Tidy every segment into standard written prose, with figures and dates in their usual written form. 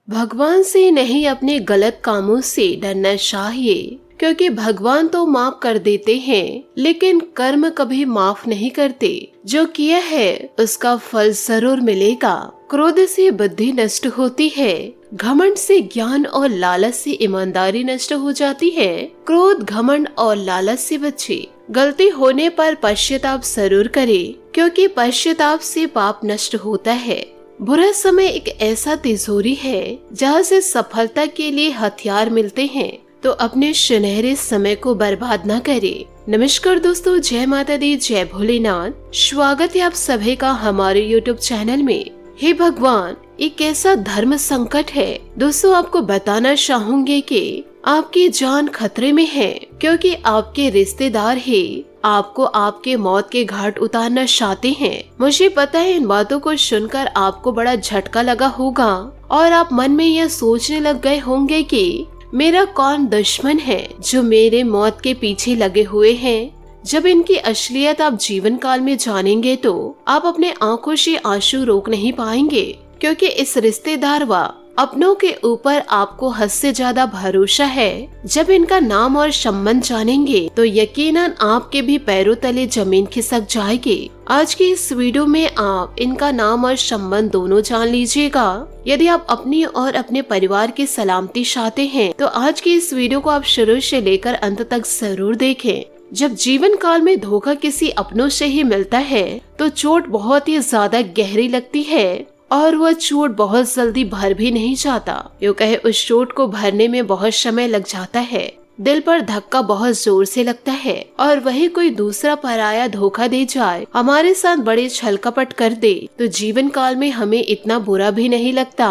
भगवान से नहीं अपने गलत कामों से डरना चाहिए, क्योंकि भगवान तो माफ कर देते हैं लेकिन कर्म कभी माफ नहीं करते। जो किया है उसका फल जरूर मिलेगा। क्रोध से बुद्धि नष्ट होती है, घमंड से ज्ञान और लालच से ईमानदारी नष्ट हो जाती है। क्रोध, घमंड और लालच से बचे। गलती होने पर पश्चाताप जरूर करे, क्योंकि पश्चाताप से पाप नष्ट होता है। बुरा समय एक ऐसा तिजोरी है जहाँ से सफलता के लिए हथियार मिलते हैं, तो अपने सुनहरे समय को बर्बाद न करे। नमस्कार दोस्तों, जय माता दी, जय भोलेनाथ। स्वागत है आप सभी का हमारे YouTube चैनल में। हे भगवान, एक ऐसा धर्म संकट है दोस्तों, आपको बताना चाहूंगे कि आपकी जान खतरे में है, क्योंकि आपके रिश्तेदार ही आपको आपके मौत के घाट उतारना चाहते हैं। मुझे पता है इन बातों को सुनकर आपको बड़ा झटका लगा होगा और आप मन में यह सोचने लग गए होंगे कि मेरा कौन दुश्मन है जो मेरे मौत के पीछे लगे हुए हैं। जब इनकी असलियत आप जीवन काल में जानेंगे तो आप अपने आंखों से आंसू रोक नहीं पाएंगे, क्योंकि इस रिश्तेदार व अपनों के ऊपर आपको हद से ज्यादा भरोसा है। जब इनका नाम और संबंध जानेंगे तो यकीनन आपके भी पैरों तले जमीन खिसक जाएगी। आज की इस वीडियो में आप इनका नाम और संबंध दोनों जान लीजिएगा। यदि आप अपनी और अपने परिवार की सलामती चाहते हैं तो आज की इस वीडियो को आप शुरू से लेकर अंत तक जरूर देखें। जब जीवन काल में धोखा किसी अपनों से ही मिलता है तो चोट बहुत ही ज्यादा गहरी लगती है और वह चोट बहुत जल्दी भर भी नहीं जाता। यूँ कहे उस चोट को भरने में बहुत समय लग जाता है। दिल पर धक्का बहुत जोर से लगता है और वही कोई दूसरा पराया धोखा दे जाए, हमारे साथ बड़े छल कपट कर दे तो जीवन काल में हमें इतना बुरा भी नहीं लगता।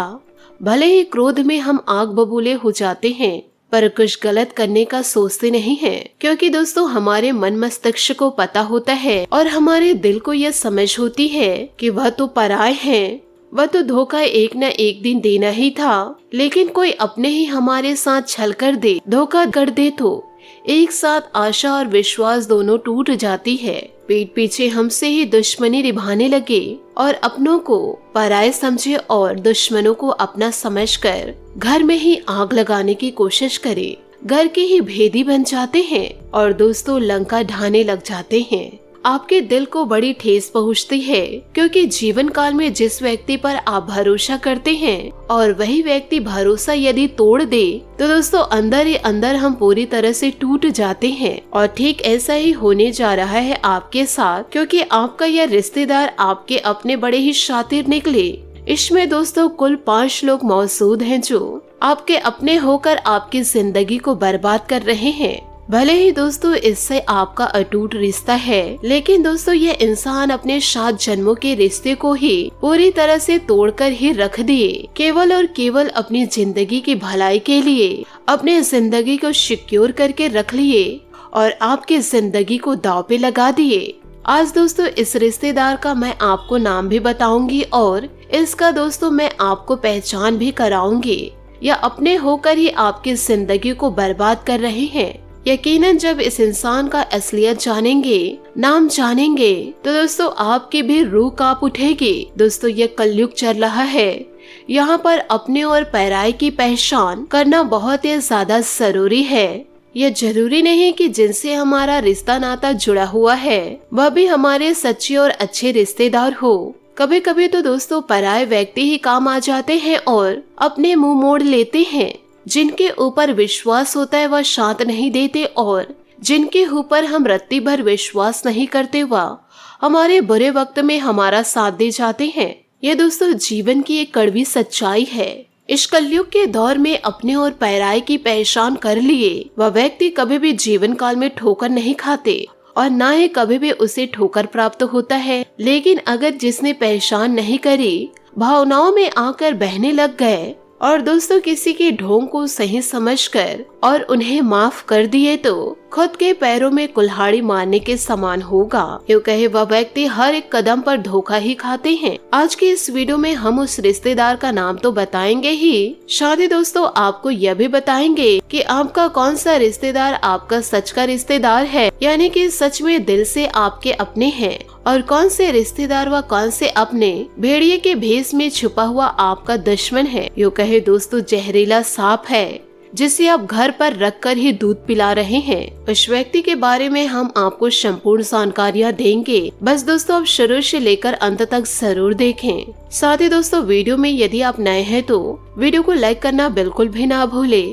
भले ही क्रोध में हम आग बबूले हो जाते हैं, पर कुछ गलत करने का सोचते नहीं हैं, क्योंकि दोस्तों हमारे मन मस्तिष्क को पता होता है और हमारे दिल को यह समझ होती है कि वह तो पराये हैं, वह तो धोखा एक न एक दिन देना ही था। लेकिन कोई अपने ही हमारे साथ छल कर दे, धोखा कर दे तो एक साथ आशा और विश्वास दोनों टूट जाती है। पीठ पीछे हमसे ही दुश्मनी निभाने लगे और अपनों को पराये समझे और दुश्मनों को अपना समझकर घर में ही आग लगाने की कोशिश करे। घर के ही भेदी बन जाते हैं और दोस्तों लंका ढाने लग जाते हैं। आपके दिल को बड़ी ठेस पहुंचती है, क्योंकि जीवन काल में जिस व्यक्ति पर आप भरोसा करते हैं और वही व्यक्ति भरोसा यदि तोड़ दे तो दोस्तों अंदर ही अंदर हम पूरी तरह से टूट जाते हैं। और ठीक ऐसा ही होने जा रहा है आपके साथ, क्योंकि आपका यह रिश्तेदार आपके अपने बड़े ही शातिर निकले। इसमें दोस्तों कुल 5 लोग मौजूद हैं जो आपके अपने होकर आपकी जिंदगी को बर्बाद कर रहे हैं। भले ही दोस्तों इससे आपका अटूट रिश्ता है, लेकिन दोस्तों यह इंसान अपने 7 जन्मों के रिश्ते को ही पूरी तरह से तोड़कर ही रख दिए, केवल और केवल अपनी जिंदगी की भलाई के लिए अपने जिंदगी को सिक्योर करके रख लिए और आपकी जिंदगी को दांव पे लगा दिए। आज दोस्तों इस रिश्तेदार का मैं आपको नाम भी बताऊंगी और इसका दोस्तों मैं आपको पहचान भी कराऊंगी। यह अपने होकर ही आपकी जिंदगी को बर्बाद कर रहे हैं। यकीनन जब इस इंसान का असलियत जानेंगे, नाम जानेंगे, तो दोस्तों आपकी भी रूह कांप उठेगी। दोस्तों ये कलयुग चल रहा है, यहाँ पर अपने और पराये की पहचान करना बहुत ही ज्यादा जरूरी है। यह जरूरी नहीं कि जिनसे हमारा रिश्ता नाता जुड़ा हुआ है वह भी हमारे सच्चे और अच्छे रिश्तेदार हो। कभी कभी तो दोस्तों पराये व्यक्ति ही काम आ जाते हैं और अपने मुंह मोड़ लेते हैं। जिनके ऊपर विश्वास होता है वह शांत नहीं देते और जिनके ऊपर हम रत्ती भर विश्वास नहीं करते वह हमारे बुरे वक्त में हमारा साथ दे जाते हैं। यह दोस्तों जीवन की एक कड़वी सच्चाई है। इस कलयुग के दौर में अपने और पराये की पहचान कर लिए वह व्यक्ति कभी भी जीवन काल में ठोकर नहीं खाते और न ही कभी भी उसे ठोकर प्राप्त होता है। लेकिन अगर जिसने पहचान नहीं करी, भावनाओं में आकर बहने लग गए और दोस्तों किसी के ढोंग को सही समझकर और उन्हें माफ कर दिए तो खुद के पैरों में कुल्हाड़ी मारने के समान होगा। यूँ कहे वह व्यक्ति हर एक कदम पर धोखा ही खाते हैं। आज की इस वीडियो में हम उस रिश्तेदार का नाम तो बताएंगे ही, साथ ही दोस्तों आपको यह भी बताएंगे कि आपका कौन सा रिश्तेदार आपका सच का रिश्तेदार है, यानी कि सच में दिल से आपके अपने हैं, और कौन से रिश्तेदार व कौन से अपने भेड़िए के भेष में छुपा हुआ आपका दुश्मन है। यूँ कहे दोस्तों जहरीला सांप है जिसे आप घर पर रखकर ही दूध पिला रहे हैं। उस व्यक्ति के बारे में हम आपको संपूर्ण जानकारियाँ देंगे। बस दोस्तों आप शुरू से लेकर अंत तक जरूर देखें। साथ ही दोस्तों वीडियो में यदि आप नए हैं तो वीडियो को लाइक करना बिल्कुल भी ना भूले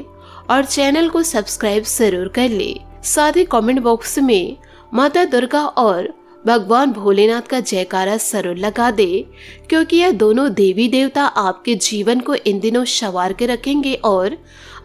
और चैनल को सब्सक्राइब जरूर कर ले। साथ ही कमेंट बॉक्स में माता दुर्गा और भगवान भोलेनाथ का जयकारा जरूर लगा दे, क्योंकि यह दोनों देवी देवता आपके जीवन को इन दिनों संवार के रखेंगे और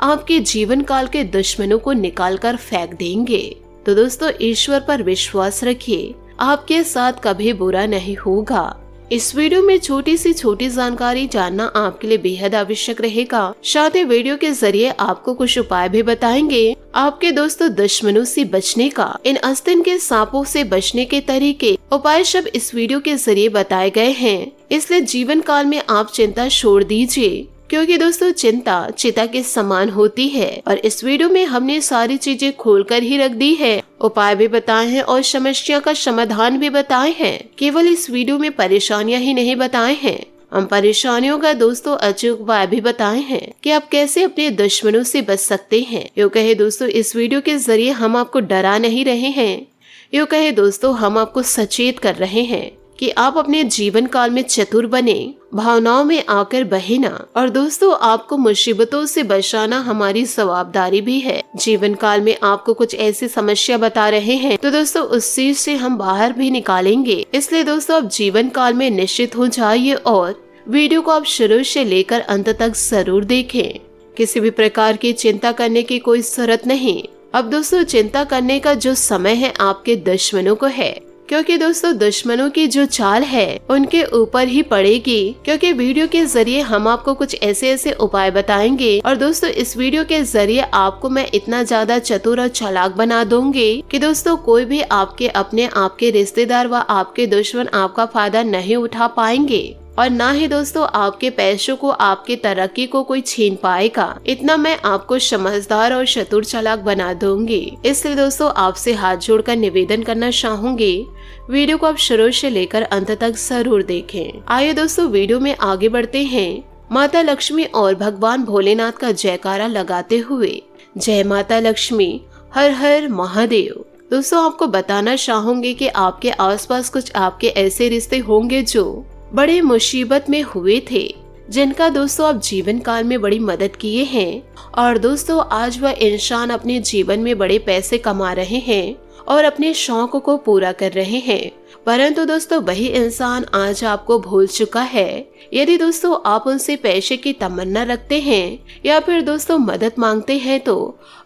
आपके जीवन काल के दुश्मनों को निकाल कर फेंक देंगे। तो दोस्तों ईश्वर पर विश्वास रखिए, आपके साथ कभी बुरा नहीं होगा। इस वीडियो में छोटी जानकारी जानना आपके लिए बेहद आवश्यक रहेगा। साथ ही वीडियो के जरिए आपको कुछ उपाय भी बताएंगे आपके दोस्तों दुश्मनों से बचने का। इन आस्तीन के सांपों से बचने के तरीके उपाय सब इस वीडियो के जरिए बताए गए हैं, इसलिए जीवन काल में आप चिंता छोड़ दीजिए, क्योंकि दोस्तों चिंता चिता के समान होती है। और इस वीडियो में हमने सारी चीजें खोलकर ही रख दी है, उपाय भी बताए हैं और समस्या का समाधान भी बताए हैं। केवल इस वीडियो में परेशानियां ही नहीं बताए हैं, हम परेशानियों का दोस्तों अचूक उपाय भी बताए हैं कि आप कैसे अपने दुश्मनों से बच सकते हैं। यूँ कहे दोस्तों इस वीडियो के जरिए हम आपको डरा नहीं रहे हैं, यूँ कहे दोस्तों हम आपको सचेत कर रहे हैं कि आप अपने जीवन काल में चतुर बने, भावनाओं में आकर बहे ना। और दोस्तों आपको मुसीबतों से बचाना हमारी जवाबदारी भी है। जीवन काल में आपको कुछ ऐसी समस्या बता रहे हैं तो दोस्तों उस चीज से हम बाहर भी निकालेंगे, इसलिए दोस्तों आप जीवन काल में निश्चित हो जाइए और वीडियो को आप शुरू से लेकर अंत तक जरूर देखें। किसी भी प्रकार की चिंता करने की कोई जरूरत नहीं। अब दोस्तों चिंता करने का जो समय है आपके दुश्मनों को है, क्योंकि दोस्तों दुश्मनों की जो चाल है उनके ऊपर ही पड़ेगी। क्योंकि वीडियो के जरिए हम आपको कुछ ऐसे उपाय बताएंगे और दोस्तों इस वीडियो के जरिए आपको मैं इतना ज्यादा चतुर और चालाक बना दूंगी कि दोस्तों कोई भी आपके अपने आपके रिश्तेदार व आपके दुश्मन आपका फायदा नहीं उठा पाएंगे, और ना ही दोस्तों आपके पैसों को आपके तरक्की को कोई छीन पाएगा। इतना मैं आपको समझदार और चतुर चालाक बना दूंगी। इसलिए दोस्तों आपसे हाथ जोड़कर निवेदन करना चाहूंगी, वीडियो को आप शुरू से लेकर अंत तक जरूर देखें। आइए दोस्तों वीडियो में आगे बढ़ते हैं। माता लक्ष्मी और भगवान भोलेनाथ का जयकारा लगाते हुए जय माता लक्ष्मी, हर हर महादेव। दोस्तों आपको बताना चाहूंगी कि आपके आसपास कुछ आपके ऐसे रिश्ते होंगे जो बड़े मुसीबत में हुए थे, जिनका दोस्तों आप जीवन काल में बड़ी मदद किए हैं, और दोस्तों आज वह इंसान अपने जीवन में बड़े पैसे कमा रहे हैं और अपने शौक को पूरा कर रहे हैं, परंतु दोस्तों वही इंसान आज आपको भूल चुका है। यदि दोस्तों आप उनसे पैसे की तमन्ना रखते हैं या फिर दोस्तों मदद मांगते हैं तो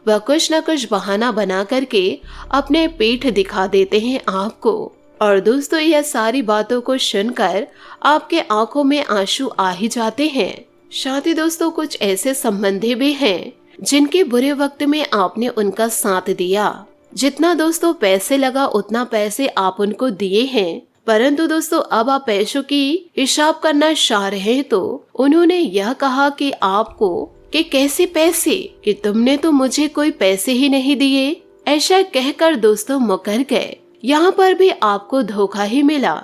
वह कुछ न कुछ बहाना बना करके अपने पीठ दिखा देते हैं आपको। और दोस्तों यह सारी बातों को सुनकर आपके आंखों में आंसू आ ही जाते हैं। साथ ही दोस्तों कुछ ऐसे संबंधी भी हैं जिनके बुरे वक्त में आपने उनका साथ दिया। जितना दोस्तों पैसे लगा उतना पैसे आप उनको दिए हैं, परंतु दोस्तों अब आप पैसों की हिसाब करना चाह रहे हैं तो उन्होंने यह कहा कि आपको कि कैसे पैसे, कि तुमने तो मुझे कोई पैसे ही नहीं दिए। ऐसा कहकर दोस्तों मुकर गए। यहाँ पर भी आपको धोखा ही मिला।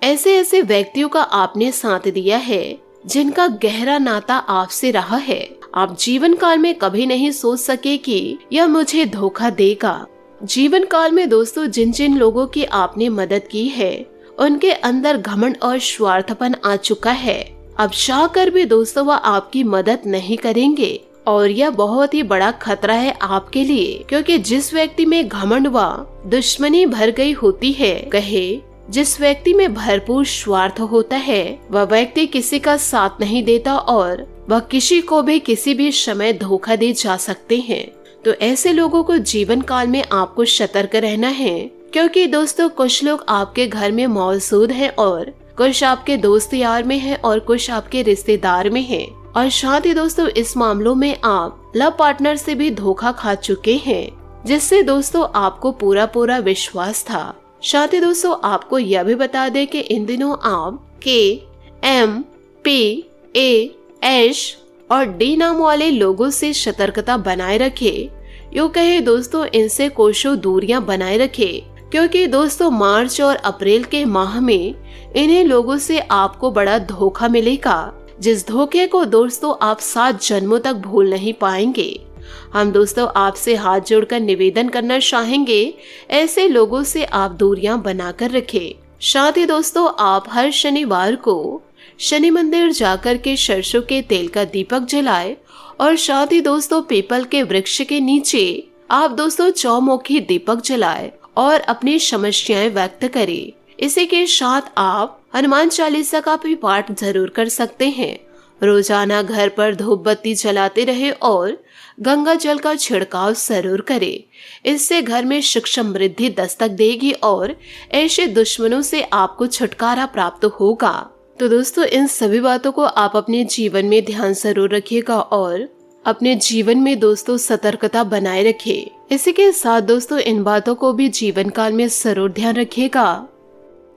ऐसे व्यक्तियों का आपने साथ दिया है जिनका गहरा नाता आपसे रहा है। आप जीवन काल में कभी नहीं सोच सके कि यह मुझे धोखा देगा। जीवन काल में दोस्तों जिन जिन लोगों की आपने मदद की है उनके अंदर घमंड और स्वार्थपन आ चुका है। अब चाह कर भी दोस्तों वह आपकी मदद नहीं करेंगे, और यह बहुत ही बड़ा खतरा है आपके लिए, क्योंकि जिस व्यक्ति में घमंड व दुश्मनी भर गई होती है, कहे जिस व्यक्ति में भरपूर स्वार्थ होता है, वह व्यक्ति किसी का साथ नहीं देता और वह किसी को भी किसी भी समय धोखा दे जा सकते हैं। तो ऐसे लोगों को जीवन काल में आपको सतर्क रहना है, क्योंकि दोस्तों कुछ लोग आपके घर में मौजूद हैं और कुछ आपके दोस्त यार में हैं और कुछ आपके रिश्तेदार में हैं। और साथ ही दोस्तों इस मामलों में आप लव पार्टनर से भी धोखा खा चुके हैं। जिससे दोस्तों आपको पूरा पूरा विश्वास था। साथ ही दोस्तों आपको यह भी बता दें कि इन दिनों आप KMPAS और D नाम वाले लोगों से सतर्कता बनाए रखे। यूँ कहे दोस्तों इनसे कोसों दूरियां बनाए रखे, क्योंकि दोस्तों मार्च और अप्रैल के माह में इन्हीं लोगों से आपको बड़ा धोखा मिलेगा, जिस धोखे को दोस्तों आप 7 जन्मों तक भूल नहीं पाएंगे। हम दोस्तों आपसे हाथ जोड़कर निवेदन करना चाहेंगे, ऐसे लोगों से आप दूरियां बनाकर रखें। साथ ही दोस्तों आप हर शनिवार को शनि मंदिर जाकर के सरसों के तेल का दीपक जलाए और साथ ही दोस्तों पीपल के वृक्ष के नीचे आप दोस्तों चौमुखी दीपक जलाए और अपनी समस्याएं व्यक्त करें। इसी के साथ आप हनुमान चालीसा का भी पाठ जरूर कर सकते हैं। रोजाना घर पर धूप बत्ती जलाते रहे और गंगा जल का छिड़काव जरूर करें। इससे घर में सुख समृद्धि दस्तक देगी और ऐसे दुश्मनों से आपको छुटकारा प्राप्त होगा। तो दोस्तों इन सभी बातों को आप अपने जीवन में ध्यान जरूर रखिएगा और अपने जीवन में दोस्तों सतर्कता बनाए रखिए। इसी के साथ दोस्तों इन बातों को भी जीवन काल में जरूर ध्यान रखिएगा।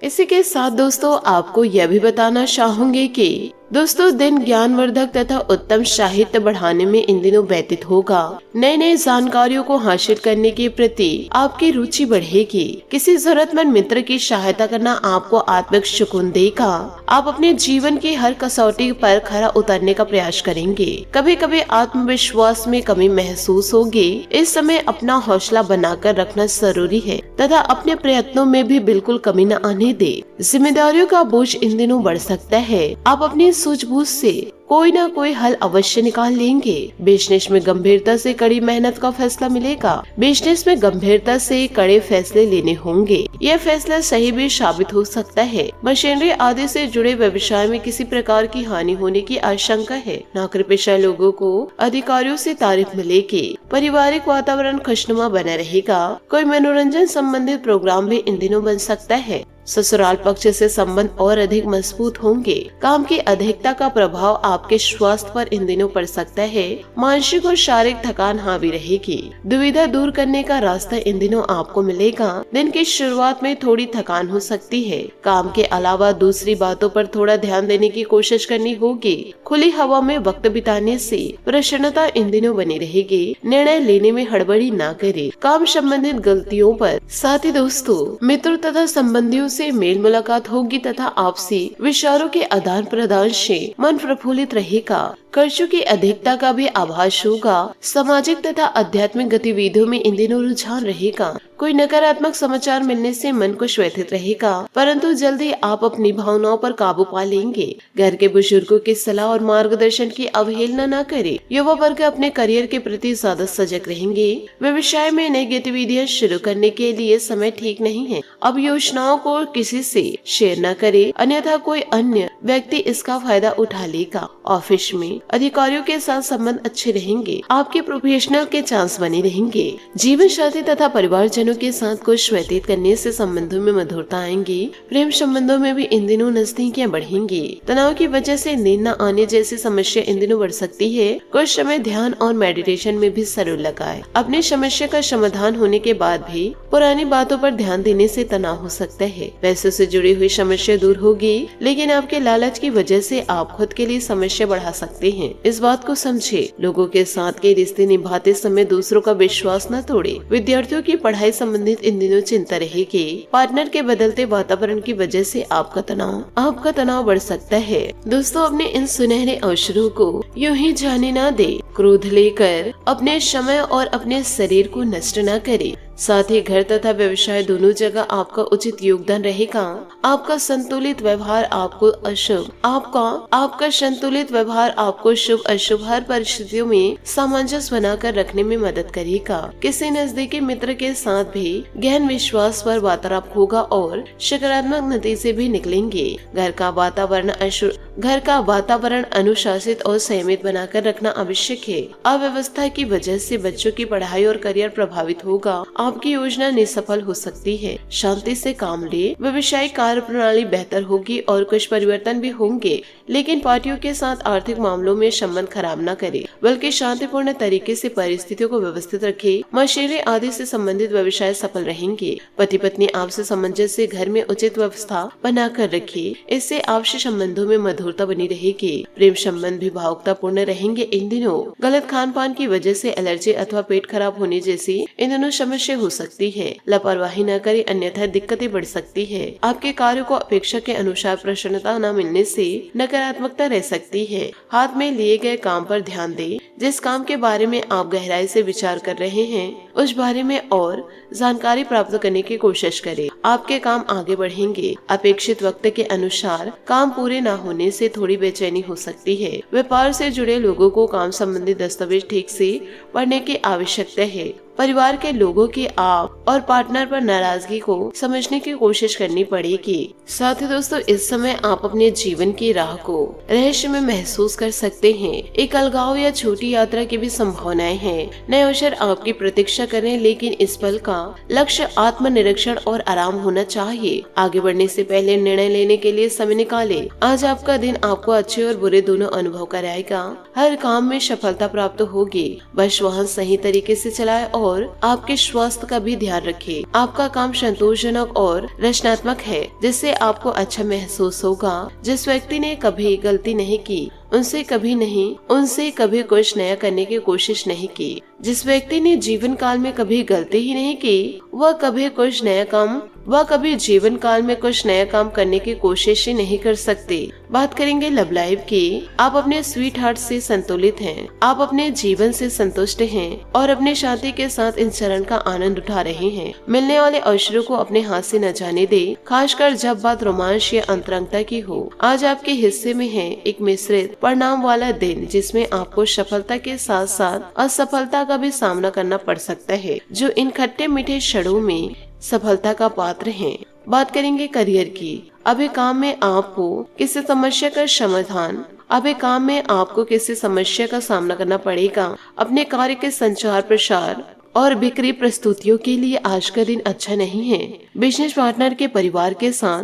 इसी के साथ दोस्तों आपको यह भी बताना चाहूंगी कि दोस्तों दिन ज्ञानवर्धक तथा उत्तम साहित्य बढ़ाने में इन दिनों व्यतीत होगा। नई नई जानकारियों को हासिल करने के प्रति आपकी रुचि बढ़ेगी। किसी जरूरतमंद मित्र की सहायता करना आपको आत्मिक सुकून देगा। आप अपने जीवन की हर कसौटी पर खरा उतरने का प्रयास करेंगे। कभी कभी आत्मविश्वास में कमी महसूस होगी। इस समय अपना हौसला बनाकर रखना जरूरी है तथा अपने प्रयत्नों में भी बिल्कुल कमी न आने दे। जिम्मेदारियों का बोझ इन दिनों बढ़ सकता है। आप अपनी सूझबूझ से कोई ना कोई हल अवश्य निकाल लेंगे। बिजनेस में गंभीरता से कड़ी मेहनत का फैसला मिलेगा। बिजनेस में गंभीरता से कड़े फैसले लेने होंगे। यह फैसला सही भी साबित हो सकता है। मशीनरी आदि से जुड़े व्यवसाय में किसी प्रकार की हानि होने की आशंका है। नौकरी पेशा लोगों को अधिकारियों से तारीफ मिलेगी। पारिवारिक वातावरण खुशनुमा बना रहेगा। कोई मनोरंजन संबंधित प्रोग्राम भी इन दिनों बन सकता है। ससुराल पक्ष से संबंध और अधिक मजबूत होंगे। काम की अधिकता का प्रभाव आपके स्वास्थ्य पर इन दिनों पड़ सकता है। मानसिक और शारीरिक थकान हावी रहेगी। दुविधा दूर करने का रास्ता इन दिनों आपको मिलेगा। दिन की शुरुआत में थोड़ी थकान हो सकती है। काम के अलावा दूसरी बातों पर थोड़ा ध्यान देने की कोशिश करनी होगी। खुली हवा में वक्त बिताने से प्रसन्नता इन दिनों बनी रहेगी। निर्णय लेने में हड़बड़ी न करे। काम संबंधित गलतियों पर साथ ही दोस्तों मित्रों तथा संबंधियों से मेल मुलाकात होगी तथा आपसी विचारों के आदान प्रदान से मन प्रफुल्लित रहेगा। खर्चों की अधिकता का भी आभास होगा। सामाजिक तथा आध्यात्मिक गतिविधियों में इन दिनों रुझान रहेगा। कोई नकारात्मक समाचार मिलने से मन को व्यथित रहेगा, परंतु जल्दी आप अपनी भावनाओं पर काबू पा लेंगे। घर के बुजुर्गों की सलाह और मार्गदर्शन की अवहेलना न करें। युवा वर्ग अपने करियर के प्रति ज्यादा सजग रहेंगे। व्यवसाय में नई गतिविधियां शुरू करने के लिए समय ठीक नहीं है। अब योजनाओं को किसी से शेयर न करें, अन्यथा कोई अन्य व्यक्ति इसका फायदा उठा लेगा। ऑफिस में अधिकारियों के साथ संबंध अच्छे रहेंगे। आपके प्रोफेशनल के चांस बने रहेंगे। जीवन साथी तथा परिवारजनों के साथ कुछ व्यतीत करने से संबंधों में मधुरता आएंगी। प्रेम संबंधों में भी इन दिनों नजदीकियां बढ़ेंगी। तनाव की वजह से नींद न आने जैसी समस्या इन दिनों बढ़ सकती है। कुछ समय ध्यान और मेडिटेशन में भी जरूर लगाएं। अपनी समस्या का समाधान होने के बाद भी पुरानी बातों पर ध्यान देने से तनाव हो सकता है। पैसों से जुड़ी हुई समस्या दूर होगी, लेकिन आपके लालच की वजह से आप खुद के लिए समस्या बढ़ा सकते हैं। इस बात को समझे। लोगों के साथ के रिश्ते निभाते समय दूसरों का विश्वास न तोड़े। विद्यार्थियों की पढ़ाई संबंधित इन दिनों चिंता रहेगी। पार्टनर के बदलते वातावरण की वजह से आपका तनाव बढ़ सकता है। दोस्तों अपने इन सुनहरे अवसरों को यूं ही जाने न दे। क्रोध लेकर अपने समय और अपने शरीर को नष्ट न करे। साथ ही घर तथा व्यवसाय दोनों जगह आपका उचित योगदान रहेगा। आपका संतुलित व्यवहार आपको शुभ अशुभ हर परिस्थितियों में सामंजस्य बनाकर रखने में मदद करेगा। किसी नजदीकी मित्र के साथ भी गहन विश्वास पर वार्तालाप होगा और सकारात्मक नतीजे भी निकलेंगे। घर का घर का वातावरण अनुशासित और संयमित बनाकर रखना आवश्यक है। अव्यवस्था की वजह से बच्चों की पढ़ाई और करियर प्रभावित होगा। आपकी योजना निसफल हो सकती है। शांति से काम ले। व्यवसायिक कार्य प्रणाली बेहतर होगी और कुछ परिवर्तन भी होंगे, लेकिन पार्टियों के साथ आर्थिक मामलों में संबंध खराब न करे, बल्कि शांतिपूर्ण तरीके से परिस्थितियों को व्यवस्थित रखे। मशीनरी आदि से संबंधित व्यवसाय सफल रहेंगे। पति पत्नी आपसी सामंजस्य से घर में उचित व्यवस्था बनाकर रखे। इससे आपसी संबंधों में मधुरता बनी रहेगी। प्रेम संबंध भी भावुकतापूर्ण रहेंगे। इन दिनों गलत खान पान की वजह से एलर्जी अथवा पेट खराब होने जैसी इन दिनों समस्या हो सकती है। लापरवाही न करें, अन्यथा दिक्कतें बढ़ सकती है। आपके कार्यों को अपेक्षा के अनुसार प्रसन्नता न मिलने से नकारात्मकता रह सकती है। हाथ में लिए गए काम पर ध्यान दें। जिस काम के बारे में आप गहराई से विचार कर रहे हैं उस बारे में और जानकारी प्राप्त करने की कोशिश करें। आपके काम आगे बढ़ेंगे। अपेक्षित वक्त के अनुसार काम पूरे न होने से थोड़ी बेचैनी हो सकती है। व्यापार से जुड़े लोगों को काम संबंधी दस्तावेज ठीक से पढ़ने की आवश्यकता है। परिवार के लोगों की आप और पार्टनर पर नाराजगी को समझने की कोशिश करनी पड़ेगी। साथ ही दोस्तों, इस समय आप अपने जीवन की राह को रहस्य में महसूस कर सकते हैं। एक अलगाव या छोटी यात्रा की भी संभावनाएं हैं। नए अवसर आपकी प्रतीक्षा करें, लेकिन इस पल का लक्ष्य आत्मनिरीक्षण और आराम होना चाहिए। आगे बढ़ने से पहले निर्णय लेने के लिए समय निकालें। आज आपका दिन आपको अच्छे और बुरे दोनों अनुभव कराएगा। हर काम में सफलता प्राप्त होगी। बस वाहन सही तरीके से चलाएं और आपके स्वास्थ्य का भी ध्यान रखें। आपका काम संतोषजनक और रचनात्मक है, जिससे आपको अच्छा महसूस होगा। जिस व्यक्ति ने कभी गलती नहीं की उनसे कभी कुछ नया करने की कोशिश नहीं की। जिस व्यक्ति ने जीवन काल में कभी गलती ही नहीं की वह कभी जीवन काल में कुछ नया काम करने की कोशिश ही नहीं कर सकते। बात करेंगे लव लाइफ की। आप अपने स्वीट हार्ट से संतुलित हैं। आप अपने जीवन से संतुष्ट हैं और अपने शांति के साथ इन चरण का आनंद उठा रहे हैं। मिलने वाले अवसरों को अपने हाथ से न जाने दे, खासकर जब बात रोमांच या अंतरंगता की हो। आज आपके हिस्से में है एक मिश्रित परिणाम वाला दिन, जिसमें आपको सफलता के साथ साथ असफलता का भी सामना करना पड़ सकता है, जो इन खट्टे मीठे क्षणों में सफलता का पात्र हैं। बात करेंगे करियर की। अभी काम में आपको किसी समस्या का सामना करना पड़ेगा। अपने कार्य के संचार प्रसार और बिक्री प्रस्तुतियों के लिए आज का दिन अच्छा नहीं है। बिजनेस पार्टनर के परिवार के साथ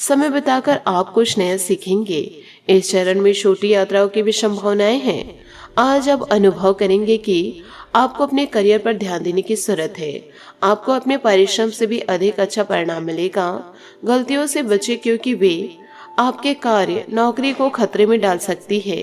समय बिताकर आप कुछ नया सीखेंगे। इस चरण में छोटी यात्राओं की भी संभावनाएं हैं। आज आप अनुभव करेंगे कि आपको अपने करियर पर ध्यान देने की जरूरत है। आपको अपने परिश्रम से भी अधिक अच्छा परिणाम मिलेगा। गलतियों से बचे, क्योंकि वे आपके कार्य नौकरी को खतरे में डाल सकती है।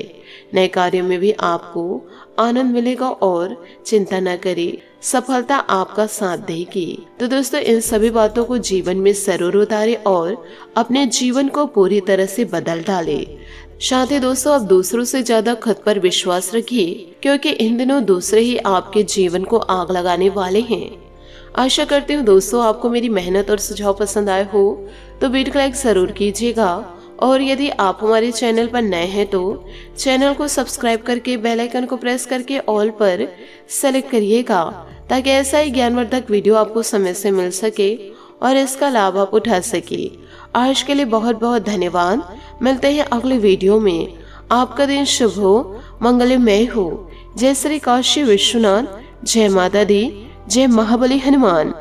नए कार्यों में भी आपको आनंद मिलेगा और चिंता न करें, सफलता आपका साथ देगी। तो दोस्तों, इन सभी बातों को जीवन में जरूर उतारें और अपने जीवन को पूरी तरह से बदल डालें। साथ ही दोस्तों, आप दूसरों से ज्यादा खुद पर विश्वास रखिए, क्योंकि इन दिनों दूसरे ही आपके जीवन को आग लगाने वाले हैं। आशा करती हूँ दोस्तों आपको मेरी मेहनत और सुझाव पसंद आए हो तो वीडियो को लाइक जरूर कीजिएगा, और यदि आप हमारे चैनल पर नए हैं तो चैनल को सब्सक्राइब करके बेल आइकन को प्रेस करके ऑल पर सेलेक्ट करिएगा, ताकि ऐसा ही ज्ञानवर्धक वीडियो आपको समय से मिल सके और इसका लाभ आप उठा सके। आज के लिए बहुत बहुत धन्यवाद। मिलते हैं अगले वीडियो में। आपका दिन शुभ हो, मंगलमय हो। जय श्री काशी विश्वनाथ। जय माता दी। जय महाबली हनुमान।